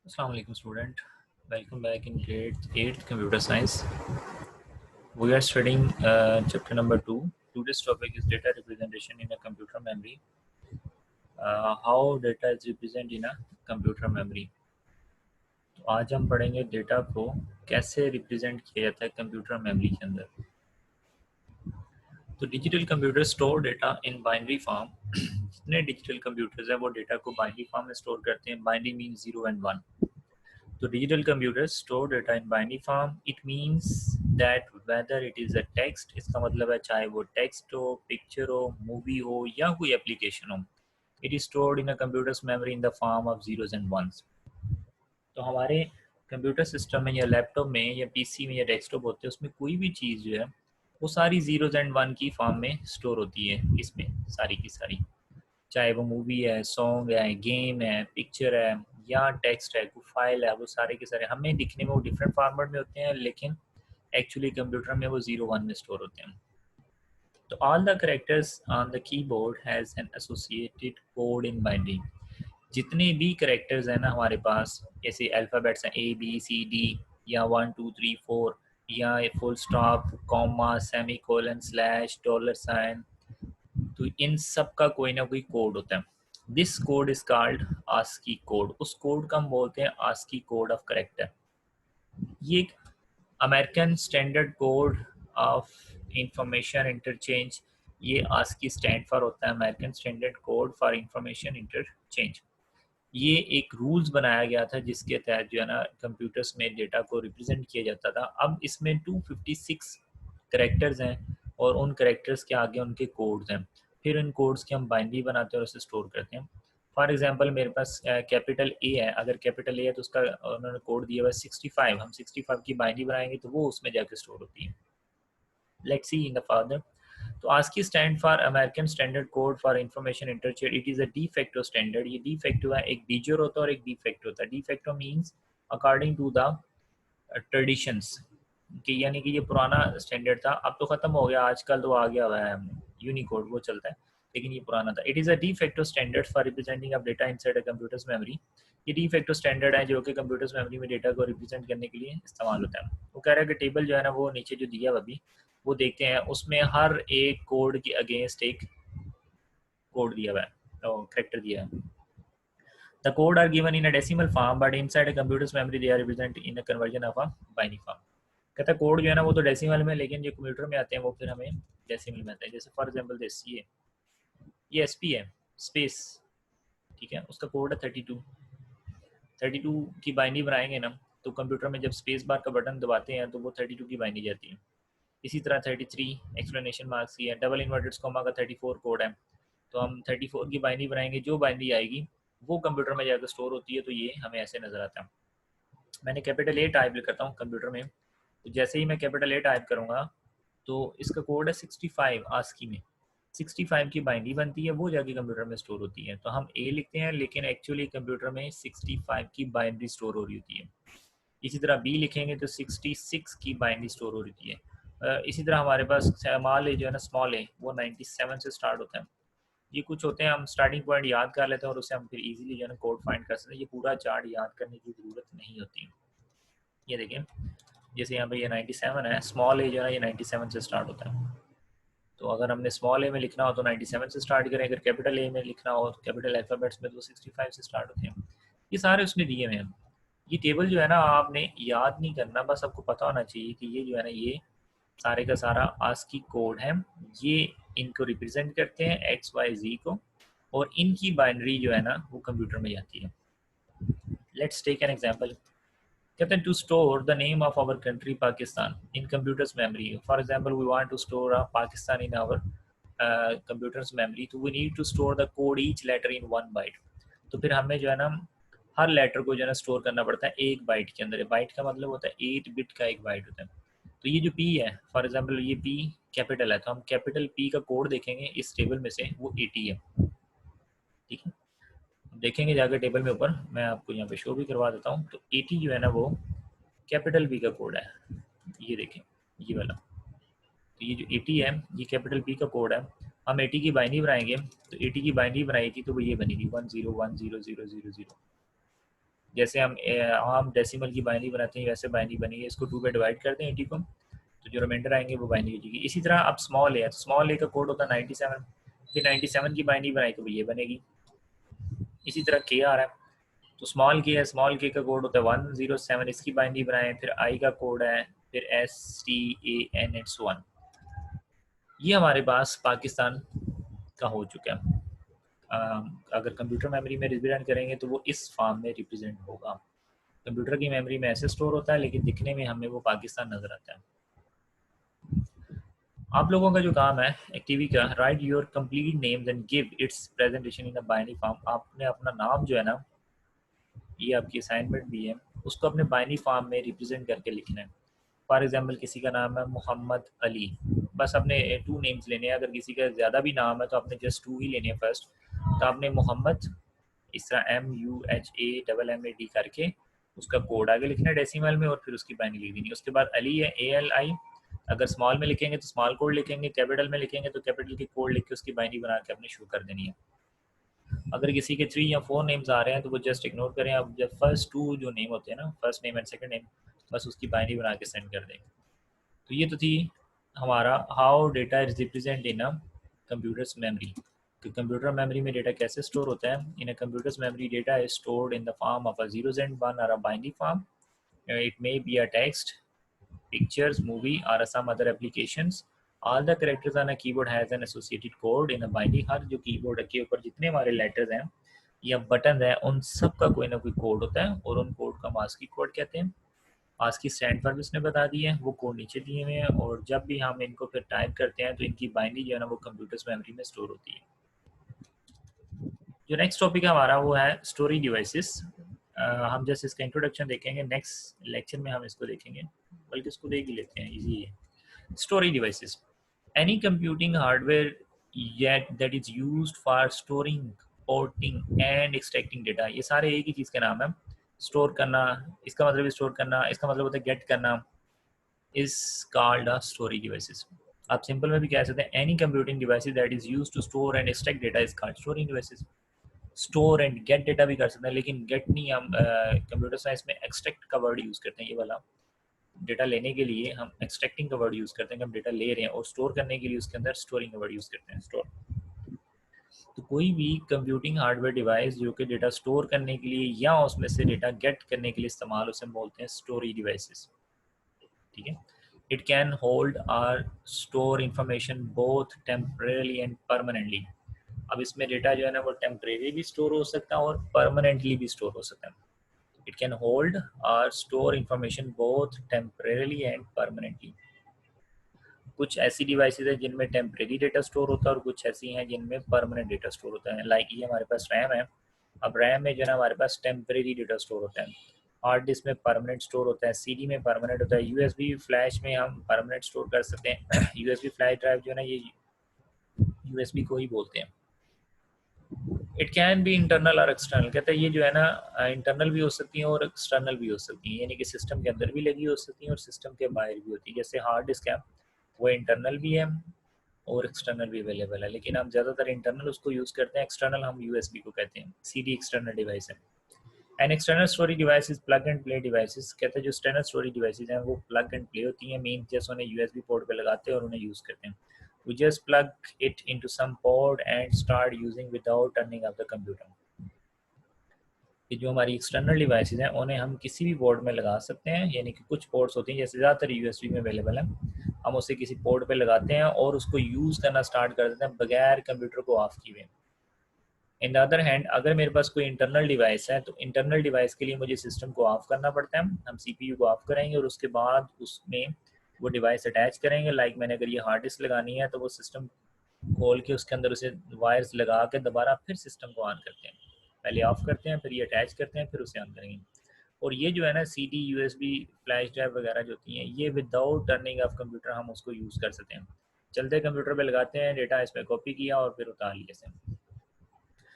Assalamu alaikum student. Welcome back in grade 8th computer science. We are studying chapter number 2. Today's topic is data representation in a computer memory. How data is represented in a computer memory. तो आज हम पढ़ेंगे data को कैसे represent किया जाता है computer memory के अंदर. तो digital computer store data in binary form. जितने डिजिटल कंप्यूटर्स हैं वो डेटा को बाइनरी फॉर्म में स्टोर करते हैं. Binary means 0 and 1. So digital computers store data in binary form. It means that whether it is a text, इसका मतलब है चाहे वो text हो, picture हो, movie हो या कोई application हो, it is stored in a computer's memory in the form of zeros and ones. तो हमारे कंप्यूटर सिस्टम में या लैपटॉप में या पीसी में या डेस्कटॉप होते हैं उसमें कोई भी चीज़ जो है वो सारी जीरोज एंड वन की फॉर्म में स्टोर होती है. इसमें सारी की सारी, चाहे वो मूवी है, सॉन्ग है, गेम है, पिक्चर है या टेक्स्ट है, कोई फाइल है, वो सारे के सारे हमें दिखने में वो डिफरेंट फॉर्मेट में होते हैं लेकिन एक्चुअली कंप्यूटर में वो 0 1 में स्टोर होते हैं. तो all the characters on the keyboard has an associated code in binary. जितने भी करेक्टर्स हैं ना हमारे पास, जैसे अल्फ़ाबेट्स हैं ABCD या 1 2 3 4 या full stop, comma, semicolon, slash, dollar sign, तो इन सब का कोई ना कोई कोड होता है. This code is called ASCII code. उस कोड का हम बोलते हैं आस्की कोड ऑफ करेक्टर. ये American standard code of information interchange. ये आस्की स्टैंड फॉर होता है American standard code for information interchange. ये एक रूल्स बनाया गया था जिसके तहत जो है ना कंप्यूटर्स में डेटा को रिप्रेजेंट किया जाता था. अब इसमें 256 करेक्टर्स हैं और उन करेक्टर्स के आगे उनके कोड्स हैं. फिर इन कोड्स के हम बाइनरी बनाते हैं और उसे स्टोर करते हैं. फॉर एग्जांपल मेरे पास कैपिटल ए है. अगर कैपिटल ए है तो उसका उन्होंने कोड दिया हुआ है 65. हम 65 की बाइनरी बनाएंगे तो वो उसमें जाके स्टोर होती है. Let's see in the further. तो ASCII stand for American standard code for information interchange. It is a de facto standard. ये डी फैक्टो है, एक बीजोर होता है और एक डी फैक्टो होता है. De facto means according to the traditions, कि यानी कि ये पुराना स्टैंडर्ड था, अब तो ख़त्म हो गया, आजकल तो आ गया हुआ है यूनिकोड, वो चलता है, लेकिन ये पुराना था. It is a de facto standard for representing of data inside a computers memory. ये डी फैक्टो स्टैंडर्ड है जो कि कंप्यूटर्स मेमोरी में डेटा को रिप्रेजेंट करने के लिए इस्तेमाल होता है. वो कह रहा है कि टेबल जो है ना वो नीचे जो दिया अभी वो देखते हैं, उसमें हर एक कोड के अगेंस्ट एक कोड दिया हुआ है, करेक्टर दिया है. The code are given in a decimal form, but inside a computer's memory they are represented in a conversion of a binary form. कहता है कोड जो है ना वो तो डेसिमल में, लेकिन जो कंप्यूटर में आते हैं वो फिर हमें डेसिमल में आते हैं. जैसे फॉर एग्जांपल दिस, ये एसपी है, स्पेस, ठीक है, उसका कोड है 32. 32 की बाइनरी बनाएंगे ना तो कंप्यूटर में जब स्पेस बार का बटन दबाते हैं तो वो 32 की बाइनरी जाती है. इसी तरह 33 एक्सप्लेनेशन मार्क्स की है. डबल इन्वर्टेड कॉमा का 34 कोड है. तो हम 34 की बाइनरी बनाएंगे, जो बाइनरी आएगी वो कंप्यूटर में जाकर स्टोर होती है. तो ये हमें ऐसे नज़र आता है. मैंने कैपिटल ए टाइप करता हूँ कंप्यूटर में, तो जैसे ही मैं कैपिटल ए टाइप करूँगा तो इसका कोड है 65. आस्की में 65 की बाइनरी बनती है, वो जाके कंप्यूटर में स्टोर होती है. तो हम ए लिखते हैं लेकिन एक्चुअली कंप्यूटर में 65 की बाइनरी स्टोर हो रही होती है. इसी तरह बी लिखेंगे तो 66 की बाइनरी स्टोर हो रही है. इसी तरह हमारे पास स्मॉल ए जो है ना, स्मॉल ए वो 97 से स्टार्ट होता है. ये कुछ होते हैं, हम स्टार्टिंग पॉइंट याद कर लेते हैं और उससे हम फिर इजीली जो है ना कोड फाइंड कर सकते हैं. ये पूरा चार्ट याद करने की ज़रूरत नहीं होती. ये देखें, जैसे यहाँ पे ये 97 है, स्मॉल ए जो है ना ये 97 से स्टार्ट होता है. तो अगर हमने स्मॉल ए में लिखना हो तो 97 से स्टार्ट करें, अगर कैपिटल ए में लिखना हो तो कैपिटल अल्फ़ाबेट्स में तो 65 से स्टार्ट होते हैं. ये सारे उसमें दिए हुए हैं. ये टेबल जो है ना आपने याद नहीं करना, बस आपको पता होना चाहिए कि ये जो है ना ये सारे का सारा आस्की कोड है. ये इनको रिप्रेजेंट करते हैं एक्स वाई जी को, और इनकी बाइनरी जो है ना वो कंप्यूटर में जाती है. Let's take an example. कहते हैं to store the name of our country Pakistan in computers memory. For example we want to store Pakistan in our computers memory, तो we need to store the code each letter in 1 byte. तो फिर हमें जो है ना हर letter को जो है ना स्टोर करना पड़ता है 1 बाइट के अंदर. बाइट का मतलब होता है 8 बिट का 1 बाइट होता है. तो ये जो पी है, फॉर एग्जांपल ये पी कैपिटल है, तो हम कैपिटल पी का कोड देखेंगे इस टेबल में से, वो 80 है. ठीक है, देखेंगे जाकर टेबल में ऊपर, मैं आपको यहाँ पे शो भी करवा देता हूँ. तो 80 जो है ना वो कैपिटल बी का कोड है. ये देखें, ये वाला. तो ये जो 80 है ये कैपिटल बी का कोड है. हम 80 की बाइनरी बनाएंगे, तो 80 की बाइनरी बनाई थी तो वो ये बनी थी 10100000. जैसे हम डेसिमल की बाइनरी बनाते हैं वैसे बाइनरी बनी है, इसको 2 पे डिवाइड करते हैं 80 को, तो जो रिमाइंडर आएंगे वो बाइनरी हो जाएगी। इसी तरह अब स्मॉल ए है, स्मॉल ए का कोड होता है 97, फिर 97 की बाइनरी बनाई तो वो ये बनेगी। इसी तरह के आ रहा है, तो स्मॉल के है, स्मॉल के का कोड होता है 107, इसकी बाइनरी बनाए, फिर आई का कोड है, फिर STAN इट्स 1। ये हमारे पास पाकिस्तान का हो चुका है। अगर कंप्यूटर मेमोरी में रिप्रेजेंट करेंगे तो वो इस फॉर्म में रिप्रेजेंट होगा। कंप्यूटर की मेमोरी में ऐसे स्टोर होता है, लेकिन दिखने में हमें वो पाकिस्तान नज़र आता है। आप लोगों का जो काम है एक्टिवी का, right your complete names and give its presentation in a binary form. आपने अपना नाम जो है ना, ये आपकी असाइनमेंट भी है, उसको अपने बाइनरी फॉर्म में रिप्रेजेंट करके लिखना है। फॉर एग्जांपल किसी का नाम है मोहम्मद अली, बस आपने 2 नेम्स लेने हैं। अगर किसी का ज़्यादा भी नाम है तो आपने जस्ट 2 ही लेने हैं फर्स्ट। तो आपने मोहम्मद इस तरह MUHAMMAD करके उसका कोड आगे लिखना है डेसिमल में, और फिर उसकी बाइनरी लिख देनी है। उसके बाद अली है ALI, अगर स्मॉल में लिखेंगे तो स्मॉल कोड लिखेंगे, कैपिटल में लिखेंगे तो कैपिटल की कोड लिख के उसकी बाइनरी बना के अपने शो कर देनी है। अगर किसी के 3 या 4 नेम्स आ रहे हैं तो वो जस्ट इग्नोर करें। अब जब फर्स्ट 2 जो नेम होते हैं ना, first name and second name, बस उसकी बाइनरी बना के सेंड कर देंगे। तो ये तो थी हमारा how data is represent in a computers memory, कि कंप्यूटर मेमोरी में डेटा कैसे स्टोर होता है। In a computers memory data is stored in the form of a zeros and one or a binary form. It may be a text, pictures, movie or some other applications. All the characters on a keyboard has an associated code in a binary। हर जो keyboard के ऊपर जितने हमारे letters हैं या button हैं उन सब का कोई ना कोई कोड होता है, और उन कोड का मास्की कोड कहते हैं। आज की स्टैंड पर भी उसने बता दी है, वो कोड नीचे दिए हुए हैं, और जब भी हम इनको फिर टाइप करते हैं तो इनकी बाइनरी जो है ना वो कंप्यूटर्स मेमोरी में स्टोर होती है। जो नेक्स्ट टॉपिक है हमारा वो है स्टोरेज डिवाइसेस। हम जैसे इसका इंट्रोडक्शन देखेंगे, नेक्स्ट लेक्चर में हम इसको देखेंगे, बल्कि इसको देख ही लेते हैं, इजी है। Storage devices, any computing hardware yet that is used for storing, porting and extracting data। ये सारे एक ही चीज़ का नाम है, स्टोर करना। इसका मतलब स्टोर करना, इसका मतलब होता है गेट करना, is called a storage devices. आप सिंपल में भी कह सकते हैं any computing devices that is used to store and extract data is called storage devices. Store and get data भी कर सकते हैं, लेकिन गेट नहीं, हम कंप्यूटर साइंस में एक्सट्रैक्ट का वर्ड यूज़ करते हैं। ये वाला डेटा लेने के लिए हम एक्सट्रैक्टिंग का वर्ड यूज़ करते हैं कि हम डेटा ले रहे हैं, और स्टोर करने के लिए उसके अंदर स्टोरिंग का वर्ड यूज़ करते हैं, स्टोर। तो कोई भी कंप्यूटिंग हार्डवेयर डिवाइस जो कि डेटा स्टोर करने के लिए या उसमें से डेटा गेट करने के लिए इस्तेमाल, उसे हम बोलते हैं स्टोरेज डिवाइसेस। ठीक है। इट कैन होल्ड और store information both temporarily and permanently. अब इसमें डेटा जो है ना वो टेम्परेरी भी स्टोर हो सकता है और परमानेंटली भी स्टोर हो सकता है। इट कैन होल्ड और store information both temporarily and permanently. कुछ ऐसी डिवाइसेस हैं जिनमें टेम्परेरी डेटा स्टोर होता है और कुछ ऐसी हैं जिनमें परमानेंट डेटा स्टोर होता है। लाइक ये हमारे पास रैम है, अब रैम में जो है ना हमारे पास टेम्परेरी डेटा स्टोर होता है। हार्ड डिस्क में परमानेंट स्टोर होता है, CD में परमानेंट होता है, USB फ्लैश में हम परमानेंट स्टोर कर सकते हैं। USB फ्लैश ड्राइव जो है ना ये USB को ही बोलते हैं। इट कैन बी इंटरनल और एक्सटर्नल, कहते हैं ये जो है ना इंटरनल भी हो सकती है और एक्सटर्नल भी हो सकती है, यानी कि सिस्टम के अंदर भी लगी हो सकती है और सिस्टम के बाहर भी होती है। जैसे हार्ड डिस्क है वो इंटरनल भी है और एक्सटर्नल भी अवेलेबल है, लेकिन हम ज़्यादातर इंटरनल उसको यूज़ करते हैं, एक्सटर्नल हम USB को कहते हैं। CD एक्सटर्नल डिवाइस है। An external storage devices plug and play devices, कहते हैं जो एक्सटर्नल स्टोरेज डिवाइसेस हैं वो प्लग एंड प्ले होती हैं। मीन जैसे उन्हें USB पोर्ट पे लगाते हैं और उन्हें यूज़ करते हैं। We just plug it into some port and start using without turning off the computer। कि जो हमारी एक्सटर्नल डिवाइसेस हैं उन्हें हम किसी भी पोर्ट में लगा सकते हैं, यानी कि कुछ पोर्ट्स होती हैं जैसे ज़्यादातर USB में अवेलेबल है, हम उसे किसी पोर्ट पे लगाते हैं और उसको यूज़ करना स्टार्ट कर देते हैं बगैर कंप्यूटर को ऑफ किए। इन द अदर हैंड अगर मेरे पास कोई इंटरनल डिवाइस है तो इंटरनल डिवाइस के लिए मुझे सिस्टम को ऑफ करना पड़ता है। हम CPU को ऑफ करेंगे और उसके बाद उसमें वो डिवाइस अटैच करेंगे। लाइक मैंने अगर ये हार्ड डिस्क लगानी है तो वो सिस्टम खोल के उसके अंदर उसे वायर्स लगा के दोबारा फिर सिस्टम को ऑन करते हैं, पहले ऑफ करते हैं फिर ये अटैच करते हैं फिर उसे ऑन करेंगे। और ये जो है ना CD USB फ्लैश ड्राइव वगैरह जो होती हैं ये विदाउट टर्निंग ऑफ कंप्यूटर हम उसको यूज़ कर सकते हैं। चलते कंप्यूटर पे लगाते हैं, डेटा इसमें कॉपी किया और फिर उतार लिया से।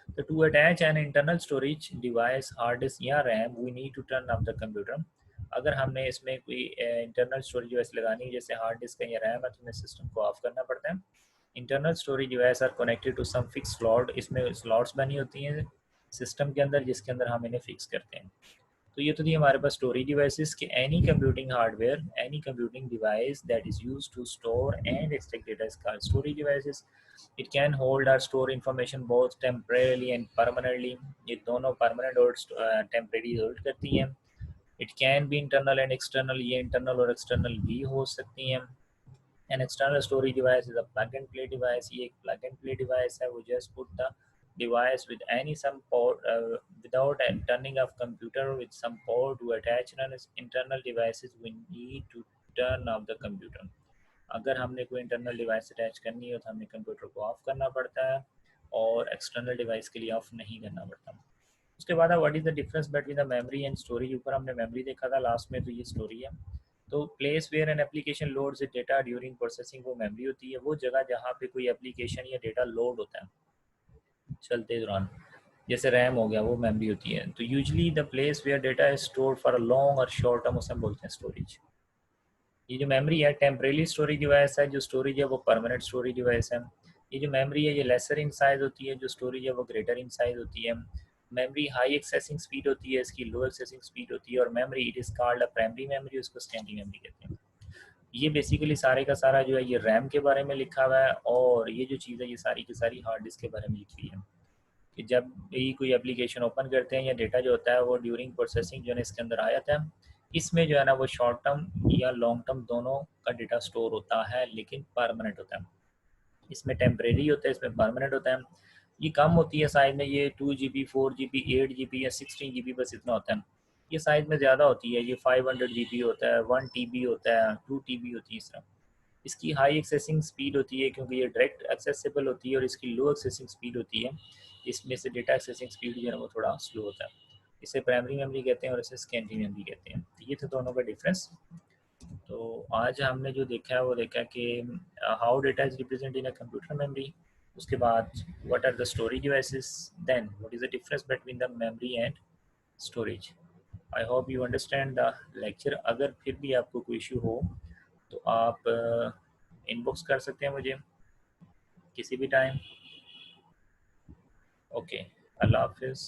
तो to attach an internal storage device hard disk या RAM we need to turn off the computer. अगर हमने इसमें कोई इंटरनल स्टोरेज डिवाइस लगानी है जैसे हार्ड डिस्क है या रैम है तो हमें सिस्टम को ऑफ करना पड़ता है। Internal storage device are connected to some fix slot, इसमें स्लॉट्स बनी होती हैं सिस्टम के अंदर जिसके अंदर हम इन्हें फिक्स करते हैं। तो ये तो थी हमारे पास स्टोरेज डिवाइसेस कि any computing hardware, any computing device that is used to store and extract data is called storage devices. It can hold और store information both temporarily and permanently. ये दोनों परमानेंट और टेम्परेरी होल्ड करती हैं. It can be internal and external. ये internal और external भी हो सकती हैं. An external storage device is a plug and play device. ये एक plug and play device है. वो just put the device with any some port without turning off computer with some port to attach an internal devices. We need to turn off the computer. अगर हमने कोई internal device attach करनी हो तो हमें computer को of करना पड़ता है और एक्सटर्नल डिवाइस के लिए ऑफ नहीं करना पड़ता. उसके बाद what is the difference between the memory and storage. ऊपर हमने मेमोरी देखा था लास्ट में, तो ये स्टोरेज है. तो place where an application loads it data during processing, वो मेमोरी होती है. वो जगह जहाँ पे कोई एप्लीकेशन या डेटा लोड होता है चलते दौरान, जैसे रैम हो गया, वो मेमोरी होती है. तो usually the place where data is stored for a long और शॉर्ट टर्म, उसे हम बोलते हैं स्टोरेज. ये जो मेमोरी है टेम्परेरी स्टोरेज डिवाइस है. जो स्टोरेज है वो परमानेंट स्टोरेज डिवाइस है. ये जो मेमोरी है ये लेसर इन साइज होती है. जो स्टोरेज है वो ग्रेटर इन साइज होती है. मेमोरी हाई एक्सेसिंग स्पीड होती है, इसकी लो एक्सेसिंग स्पीड होती है. और memory it is called a primary memory, उसको सेकेंडरी मेमोरी कहते हैं. ये बेसिकली सारे का सारा जो है ये रैम के बारे में लिखा हुआ है. और ये जो चीज़ है ये सारी की सारी हार्ड डिस्क के बारे में लिखी है कि जब भी कोई एप्लीकेशन ओपन करते हैं या डेटा जो होता है वो ड्यूरिंग प्रोसेसिंग जो है इसके अंदर आ जाता है. इसमें जो है ना वो शॉर्ट टर्म या लॉन्ग टर्म दोनों का डेटा स्टोर होता है, लेकिन परमानेंट होता है. इसमें टेम्परेरी होता है, इसमें परमानेंट होता है. ये कम होती है साइज में. ये 2 GB 4 GB 8 GB या 16 GB बस इतना होता है. ये साइज में ज़्यादा होती है. ये 500 GB होता है, 1 TB होता है, 2 TB होती है इस तरह. इसकी हाई एक्सेसिंग स्पीड होती है क्योंकि ये डायरेक्ट एक्सेसिबल होती है. और इसकी लो एक्सेसिंग स्पीड होती है. इसमें से डेटा एक्सेसिंग स्पीड जो है वो थोड़ा स्लो होता है. इसे प्राइमरी मेमोरी कहते हैं और इसे सेकेंडरी मेमोरी कहते हैं. तो ये थे दोनों का डिफरेंस. तो आज हमने जो देखा है वो देखा कि how data is represent in a computer memory. उसके बाद what are the storage devices. Then what is the difference between the memory and storage. I hope you understand the lecture. अगर फिर भी आपको कोई इशू हो तो आप इनबॉक्स कर सकते हैं मुझे किसी भी टाइम. ओके, अल्लाह हाफिज़.